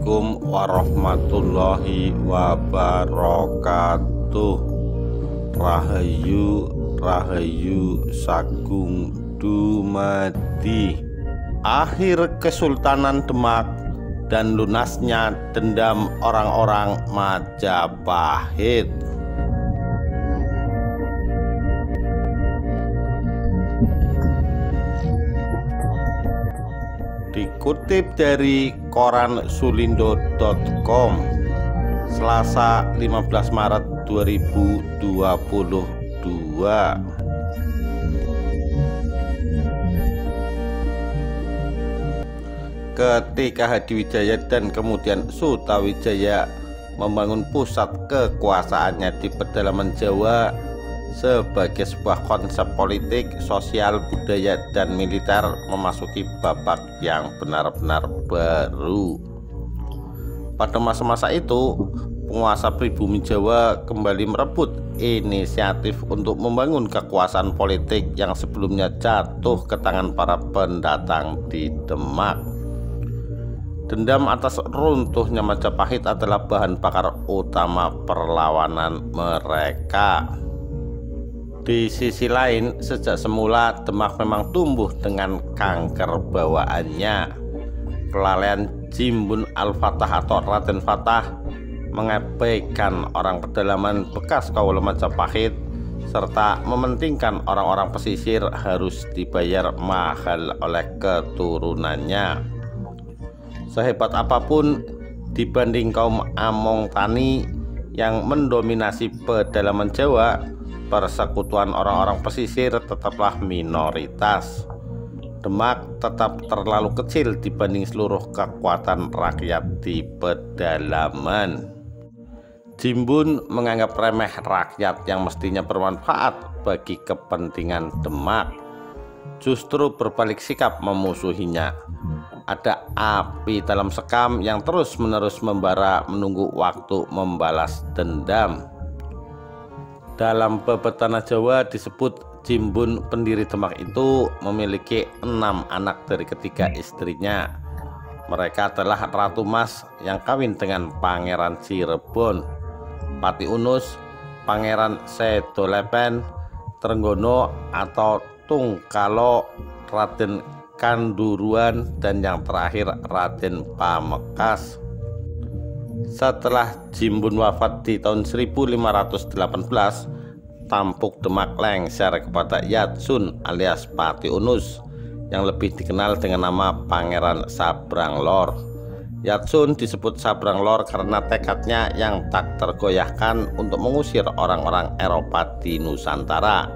Assalamualaikum warahmatullahi wabarakatuh. Rahayu Rahayu Sagung dumadi. Akhir Kesultanan Demak dan lunasnya dendam orang-orang Majapahit. Dikutip dari koran sulindo.com, Selasa 15 Maret 2022. Ketika Hadiwijaya dan kemudian Sutawijaya membangun pusat kekuasaannya di pedalaman Jawa sebagai sebuah konsep politik, sosial, budaya, dan militer memasuki babak yang benar-benar baru. Pada masa-masa itu, penguasa pribumi Jawa kembali merebut inisiatif untuk membangun kekuasaan politik yang sebelumnya jatuh ke tangan para pendatang di Demak. Dendam atas runtuhnya Majapahit adalah bahan bakar utama perlawanan mereka. Di sisi lain, sejak semula Demak memang tumbuh dengan kanker bawaannya. Kelalaian Jimbun Al-Fatah atau Raden Fatah mengabaikan orang pedalaman bekas kaula Majapahit serta mementingkan orang-orang pesisir harus dibayar mahal oleh keturunannya. Sehebat apapun dibanding kaum Among Tani yang mendominasi pedalaman Jawa, persekutuan orang-orang pesisir tetaplah minoritas. Demak tetap terlalu kecil dibanding seluruh kekuatan rakyat di pedalaman. Jimbun menganggap remeh rakyat yang mestinya bermanfaat bagi kepentingan Demak, justru berbalik sikap memusuhinya. Ada api dalam sekam yang terus-menerus membara menunggu waktu membalas dendam. Dalam bebet tanah Jawa disebut Jimbun pendiri Demak itu memiliki 6 anak dari ketiga istrinya. Mereka adalah Ratu Mas yang kawin dengan Pangeran Cirebon, Pati Unus, Pangeran Sedolepen, Trenggono atau Tungkalo, Raden Kanduruan, dan yang terakhir Raden Pamekas. Setelah Jimbun wafat di tahun 1518, tampuk Demak lengser kepada Yatsun alias Pati Unus yang lebih dikenal dengan nama Pangeran Sabranglor. Yatsun disebut Sabranglor karena tekadnya yang tak tergoyahkan untuk mengusir orang-orang Eropa di Nusantara.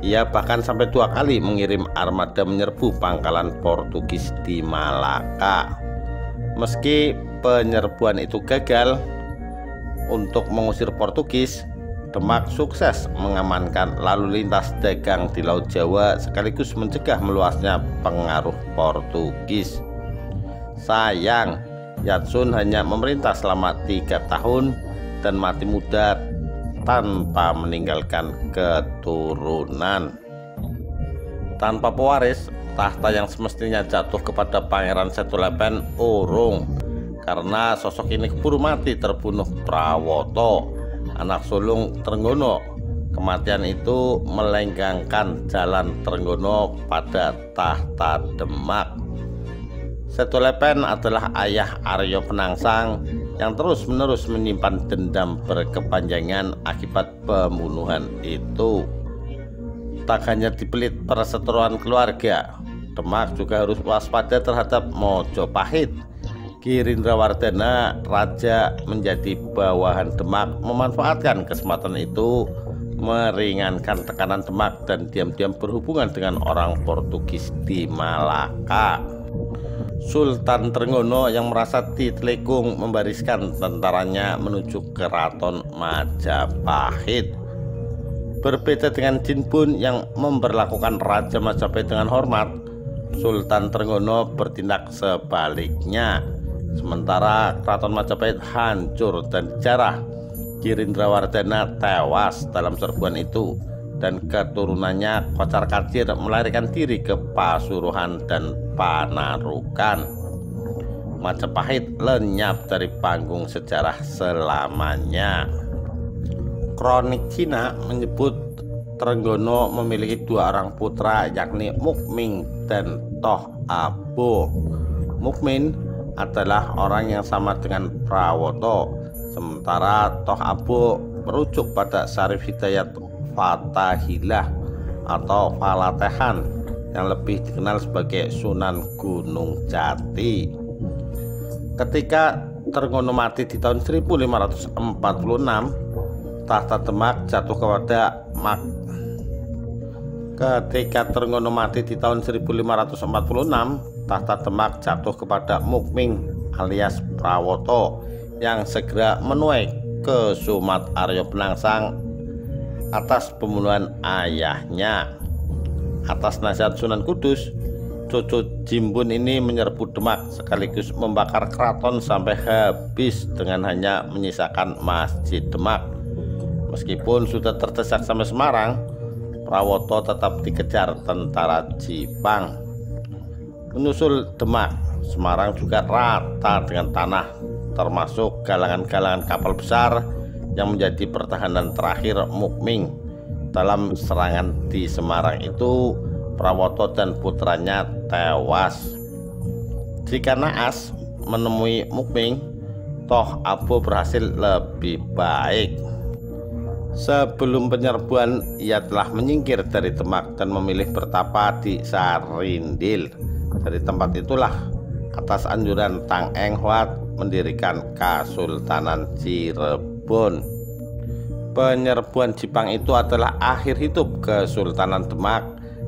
Ia bahkan sampai 2 kali mengirim armada menyerbu pangkalan Portugis di Malaka. Meski penyerbuan itu gagal untuk mengusir Portugis, Demak sukses mengamankan lalu lintas dagang di Laut Jawa sekaligus mencegah meluasnya pengaruh Portugis. Sayang, Yatsun hanya memerintah selama 3 tahun dan mati muda tanpa meninggalkan keturunan. Tanpa pewaris, tahta yang semestinya jatuh kepada Pangeran Sedolepen urung karena sosok ini keburu mati terbunuh Prawoto, anak sulung Trenggono. Kematian itu melenggangkan jalan Trenggono pada tahta Demak. Sedolepen adalah ayah Aryo Penangsang yang terus-menerus menyimpan dendam berkepanjangan akibat pembunuhan itu. Tak hanya dibelit perseteruan keluarga, Demak juga harus waspada terhadap Mojopahit. Girindrawardana, raja menjadi bawahan Demak, memanfaatkan kesempatan itu meringankan tekanan Demak dan diam-diam berhubungan dengan orang Portugis di Malaka. Sultan Trenggono yang merasa ditelikung membariskan tentaranya menuju keraton Majapahit. Berbeda dengan Jimbun yang memperlakukan Raja Majapahit dengan hormat, Sultan Trenggono bertindak sebaliknya. Sementara keraton Majapahit hancur dan dijarah, Girindrawardana tewas dalam serbuan itu dan keturunannya kocar-kacir melarikan diri ke Pasuruan dan Panarukan. Majapahit lenyap dari panggung sejarah selamanya. Kronik Cina menyebut Trenggono memiliki 2 orang putra, yakni Mukming dan Toh Abo. Mukmin adalah orang yang sama dengan Prawoto, sementara Toh Abo merujuk pada Syarif Hidayat Fathahilah atau Falatehan yang lebih dikenal sebagai Sunan Gunung Jati. Ketika Trenggono mati di tahun 1546, tahta Demak jatuh kepada tahta Demak jatuh kepada Mukming alias Prawoto yang segera menuai ke Sumat Aryo Penangsang atas pembunuhan ayahnya. Atas nasihat Sunan Kudus, cucu Jimbun ini menyerbu Demak sekaligus membakar keraton sampai habis dengan hanya menyisakan Masjid Demak. Meskipun sudah terdesak sampai Semarang, Prawoto tetap dikejar tentara Jipang. Menyusul Demak, Semarang juga rata dengan tanah, termasuk galangan-galangan kapal besar yang menjadi pertahanan terakhir Mukming. Dalam serangan di Semarang itu, Prawoto dan putranya tewas. Jika naas menemui Mukming, Toh Abo berhasil lebih baik. Sebelum penyerbuan, ia telah menyingkir dari Demak dan memilih bertapa di Sarindil. Dari tempat itulah, atas anjuran Tang Eng Huat, mendirikan Kasultanan Cirebon. Penyerbuan Jipang itu adalah akhir hidup Kesultanan Demak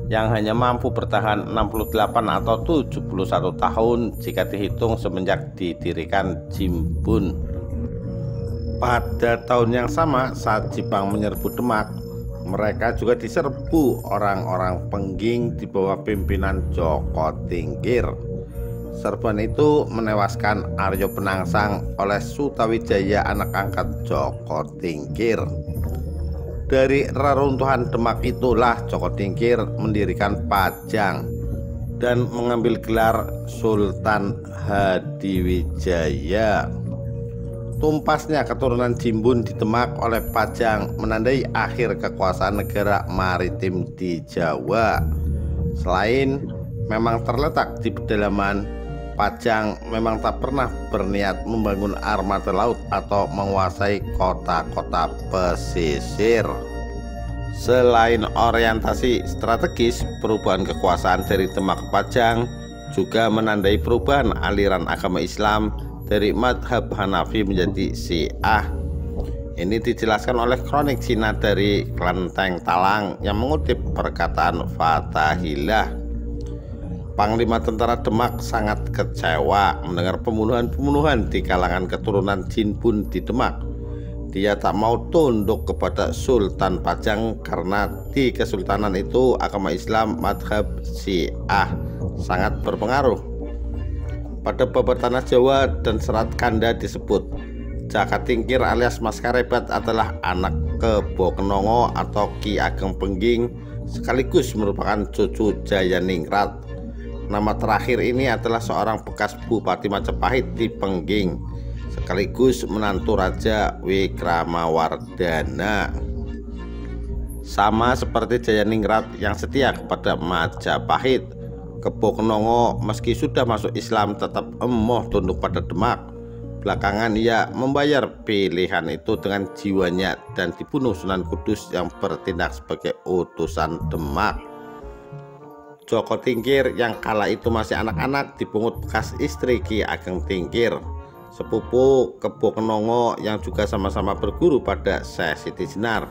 yang hanya mampu bertahan 68 atau 71 tahun jika dihitung semenjak didirikan Jimbun. Pada tahun yang sama, saat Jipang menyerbu Demak, mereka juga diserbu orang-orang Pengging di bawah pimpinan Joko Tingkir. Serbuan itu menewaskan Aryo Penangsang oleh Sutawijaya, anak angkat Joko Tingkir. Dari reruntuhan Demak itulah Joko Tingkir mendirikan Pajang dan mengambil gelar Sultan Hadiwijaya. Tumpasnya keturunan Jimbun di Demak oleh Pajang menandai akhir kekuasaan negara maritim di Jawa. Selain memang terletak di pedalaman, Pajang memang tak pernah berniat membangun armada laut atau menguasai kota-kota pesisir. Selain orientasi strategis, perubahan kekuasaan dari Demak ke Pajang juga menandai perubahan aliran agama Islam dari madhab Hanafi menjadi Syiah. Ini dijelaskan oleh kronik Cina dari Klenteng Talang yang mengutip perkataan Fathahilah. Panglima tentara Demak sangat kecewa mendengar pembunuhan-pembunuhan di kalangan keturunan Jinbun di Demak. Dia tak mau tunduk kepada Sultan Pajang karena di kesultanan itu agama Islam madhab Syiah sangat berpengaruh. Pada bab tanah Jawa dan Serat Kanda disebut Jaka Tingkir alias Mas Karebat adalah anak Kebo Kenongo atau Ki Ageng Pengging, sekaligus merupakan cucu Jayaningrat. Nama terakhir ini adalah seorang bekas Bupati Majapahit di Pengging, sekaligus menantu Raja Wikramawardhana. Sama seperti Jayaningrat yang setia kepada Majapahit, Kebo Kenongo meski sudah masuk Islam tetap emoh tunduk pada Demak. Belakangan ia membayar pilihan itu dengan jiwanya dan dibunuh Sunan Kudus yang bertindak sebagai utusan Demak. Joko Tingkir yang kala itu masih anak-anak dipungut bekas istri Ki Ageng Tingkir, sepupu Kebo Kenongo yang juga sama-sama berguru pada Syekh Siti Jenar.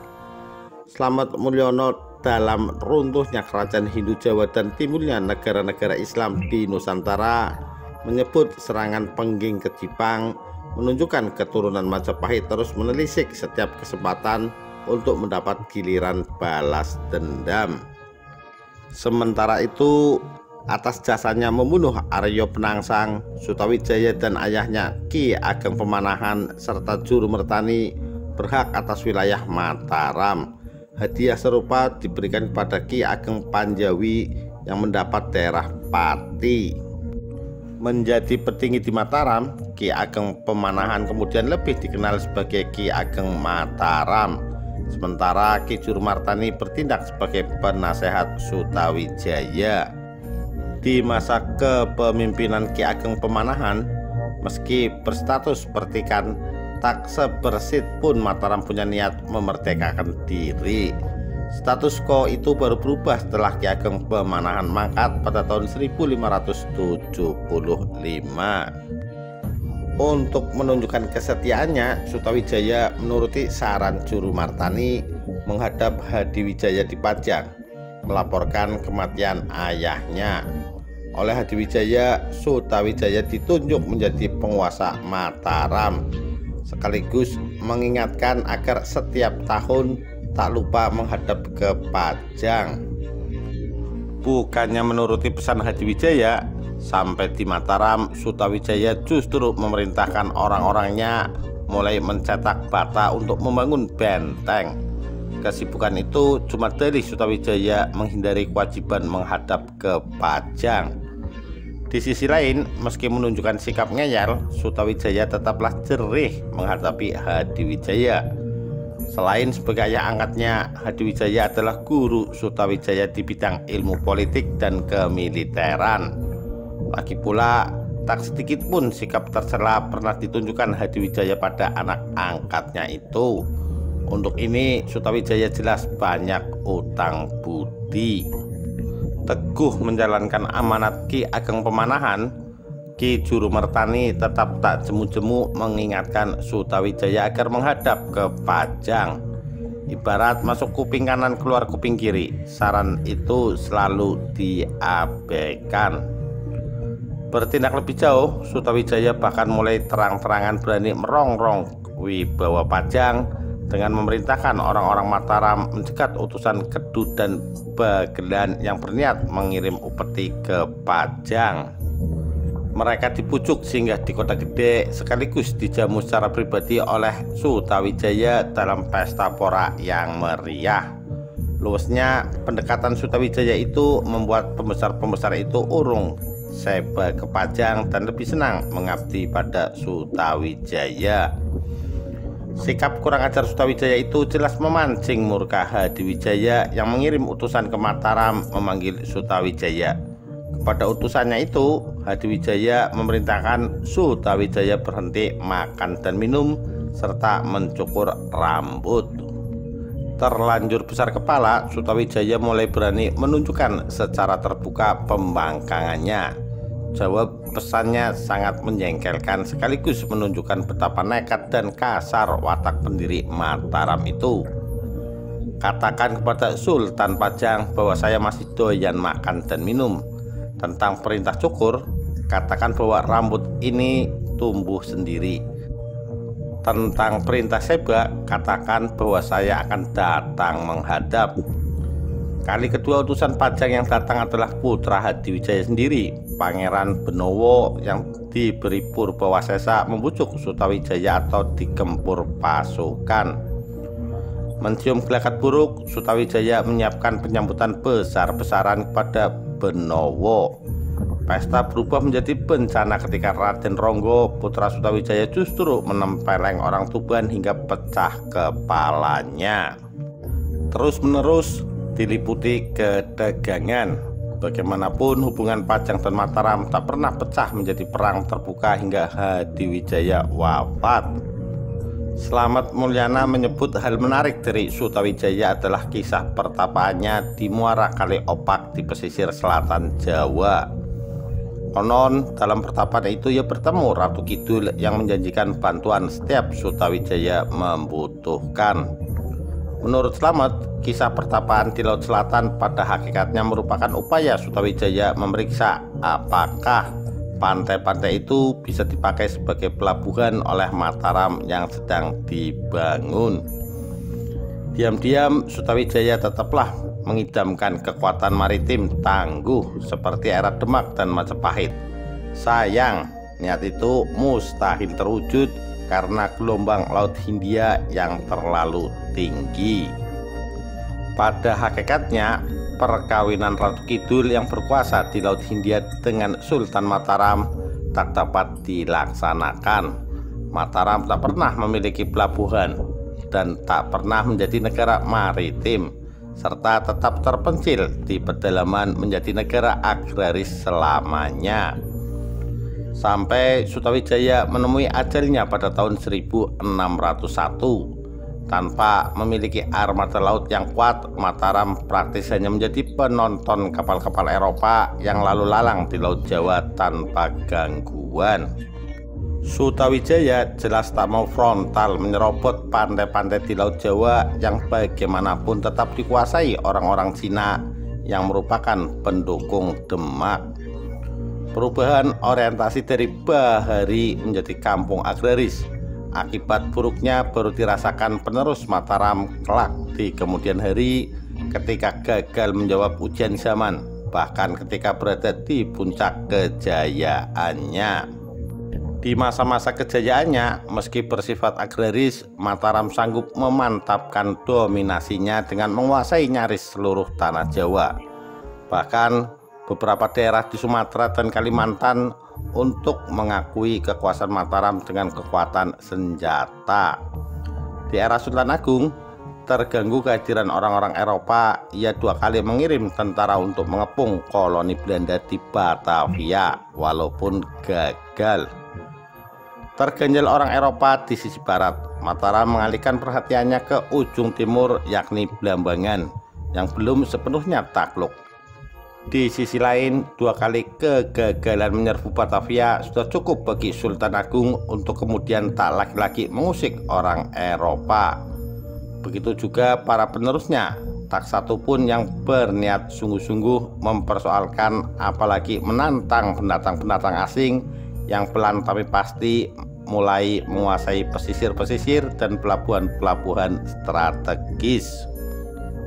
Slamet Mulyono dalam runtuhnya kerajaan Hindu Jawa dan timbulnya negara-negara Islam di Nusantara menyebut serangan Pengging ke Jipang menunjukkan keturunan Majapahit terus menelisik setiap kesempatan untuk mendapat giliran balas dendam. Sementara itu, atas jasanya membunuh Aryo Penangsang, Sutawijaya dan ayahnya Ki Ageng Pemanahan serta Juru Mertani berhak atas wilayah Mataram. Hadiah serupa diberikan kepada Ki Ageng Panjawi yang mendapat daerah Pati. Menjadi petinggi di Mataram, Ki Ageng Pemanahan kemudian lebih dikenal sebagai Ki Ageng Mataram. Sementara Ki Juru-Martani bertindak sebagai penasehat Sutawijaya. Di masa kepemimpinan Ki Ageng Pemanahan, meski berstatus pertikan, tak sebersit pun Mataram punya niat memerdekakan diri. Status quo itu baru berubah setelah Ki Ageng Pemanahan mangkat pada tahun 1575. Untuk menunjukkan kesetiaannya, Sutawijaya menuruti saran Juru-Martani menghadap Hadiwijaya di Pajang, melaporkan kematian ayahnya. Oleh Hadiwijaya, Sutawijaya ditunjuk menjadi penguasa Mataram, sekaligus mengingatkan agar setiap tahun tak lupa menghadap ke Pajang. Bukannya menuruti pesan Hadiwijaya, sampai di Mataram, Sutawijaya justru memerintahkan orang-orangnya mulai mencetak bata untuk membangun benteng. Kesibukan itu cuma dari Sutawijaya menghindari kewajiban menghadap ke Pajang. Di sisi lain, meski menunjukkan sikap ngeyel, Sutawijaya tetaplah jerih menghadapi Hadiwijaya. Selain sebagai ayah angkatnya, Hadiwijaya adalah guru Sutawijaya di bidang ilmu politik dan kemiliteran. Lagi pula, tak sedikit pun sikap tercela pernah ditunjukkan Hadiwijaya pada anak angkatnya itu. Untuk ini, Sutawijaya jelas banyak utang budi. Teguh menjalankan amanat Ki Ageng Pemanahan, Ki Juru-Martani tetap tak jemu-jemu mengingatkan Sutawijaya agar menghadap ke Pajang. Ibarat masuk kuping kanan keluar kuping kiri, saran itu selalu diabaikan. Bertindak lebih jauh, Sutawijaya bahkan mulai terang-terangan berani merongrong wibawa Pajang dengan memerintahkan orang-orang Mataram mencegat utusan Kedut dan Bagelan yang berniat mengirim upeti ke Pajang. Mereka dipucuk sehingga di Kota Gede sekaligus dijamu secara pribadi oleh Sutawijaya dalam pesta pora yang meriah. Luasnya pendekatan Sutawijaya itu membuat pembesar-pembesar itu urung seba ke Pajang dan lebih senang mengabdi pada Sutawijaya. Sikap kurang ajar Sutawijaya itu jelas memancing murka Hadiwijaya yang mengirim utusan ke Mataram memanggil Sutawijaya. Pada utusannya itu, Hadiwijaya memerintahkan Sutawijaya berhenti makan dan minum serta mencukur rambut. Terlanjur besar kepala, Sutawijaya mulai berani menunjukkan secara terbuka pembangkangannya. Jawab pesannya sangat menjengkelkan sekaligus menunjukkan betapa nekat dan kasar watak pendiri Mataram itu. Katakan kepada Sultan Pajang bahwa saya masih doyan makan dan minum. Tentang perintah cukur, katakan bahwa rambut ini tumbuh sendiri. Tentang perintah seba, katakan bahwa saya akan datang menghadap. Kali kedua utusan Pajang yang datang adalah putra Hadiwijaya sendiri, Pangeran Benowo yang diberi Purbawasesa membujuk Sutawijaya atau digempur pasukan. Mencium gelagat buruk, Sutawijaya menyiapkan penyambutan besar-besaran kepada Benowo. Pesta berubah menjadi bencana ketika Raden Ronggo, putra Sutawijaya, justru menempeleng orang Tuban hingga pecah kepalanya. Terus-menerus diliputi ketegangan. Bagaimanapun hubungan Pajang dan Mataram tak pernah pecah menjadi perang terbuka hingga Hadiwijaya wafat. Slamet Mulyana menyebut hal menarik dari Sutawijaya adalah kisah pertapaannya di Muara Kali Opak di pesisir selatan Jawa. Konon dalam pertapaan itu ia bertemu Ratu Kidul yang menjanjikan bantuan setiap Sutawijaya membutuhkan. Menurut Slamet, kisah pertapaan di Laut Selatan pada hakikatnya merupakan upaya Sutawijaya memeriksa apakah pantai-pantai itu bisa dipakai sebagai pelabuhan oleh Mataram yang sedang dibangun. Diam-diam Sutawijaya tetaplah mengidamkan kekuatan maritim tangguh seperti era Demak dan Majapahit. Sayang, niat itu mustahil terwujud karena gelombang Laut Hindia yang terlalu tinggi. Pada hakikatnya, perkawinan Ratu Kidul yang berkuasa di Laut Hindia dengan Sultan Mataram tak dapat dilaksanakan. Mataram tak pernah memiliki pelabuhan dan tak pernah menjadi negara maritim, serta tetap terpencil di pedalaman menjadi negara agraris selamanya. Sampai Sutawijaya menemui ajalnya pada tahun 1601. Tanpa memiliki armada laut yang kuat, Mataram praktis hanya menjadi penonton kapal-kapal Eropa yang lalu lalang di Laut Jawa tanpa gangguan. Sutawijaya jelas tak mau frontal menyerobot pantai-pantai di Laut Jawa yang bagaimanapun tetap dikuasai orang-orang Cina yang merupakan pendukung Demak. Perubahan orientasi dari bahari menjadi kampung agraris, akibat buruknya baru dirasakan penerus Mataram kelak di kemudian hari ketika gagal menjawab ujian zaman, bahkan ketika berada di puncak kejayaannya. Di masa-masa kejayaannya, meski bersifat agraris, Mataram sanggup memantapkan dominasinya dengan menguasai nyaris seluruh tanah Jawa. Bahkan beberapa daerah di Sumatera dan Kalimantan untuk mengakui kekuasaan Mataram dengan kekuatan senjata. Di era Sultan Agung, terganggu kehadiran orang-orang Eropa, ia 2 kali mengirim tentara untuk mengepung koloni Belanda di Batavia, walaupun gagal. Terganjal orang Eropa di sisi barat, Mataram mengalihkan perhatiannya ke ujung timur, yakni Blambangan, yang belum sepenuhnya takluk. Di sisi lain, 2 kali kegagalan menyerbu Batavia sudah cukup bagi Sultan Agung untuk kemudian tak lagi-lagi mengusik orang Eropa. Begitu juga para penerusnya, tak satu pun yang berniat sungguh-sungguh mempersoalkan apalagi menantang pendatang-pendatang asing yang pelan tapi pasti mulai menguasai pesisir-pesisir dan pelabuhan-pelabuhan strategis.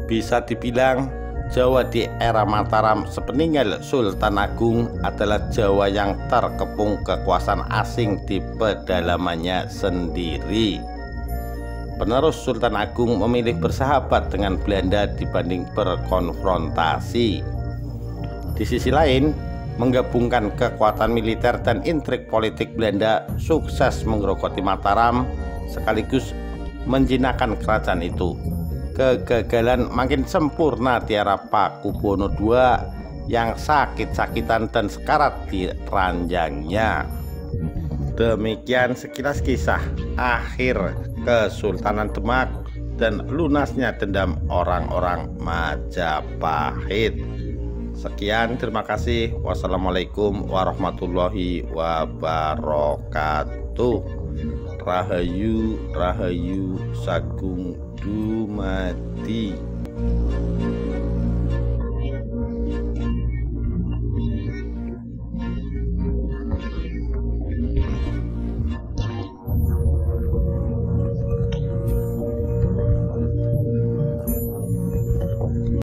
Bisa dibilang Jawa di era Mataram sepeninggal Sultan Agung adalah Jawa yang terkepung kekuasaan asing di pedalamannya sendiri. Penerus Sultan Agung memilih bersahabat dengan Belanda dibanding berkonfrontasi. Di sisi lain, menggabungkan kekuatan militer dan intrik politik Belanda sukses menggerogoti Mataram sekaligus menjinakkan kerajaan itu. Kegagalan makin sempurna di era Pakubuwono II yang sakit-sakitan dan sekarat di ranjangnya. Demikian sekilas kisah akhir Kesultanan Demak dan lunasnya dendam orang-orang Majapahit. Sekian, terima kasih. Wassalamualaikum warahmatullahi wabarakatuh. Rahayu, Rahayu Sagung Dumadi.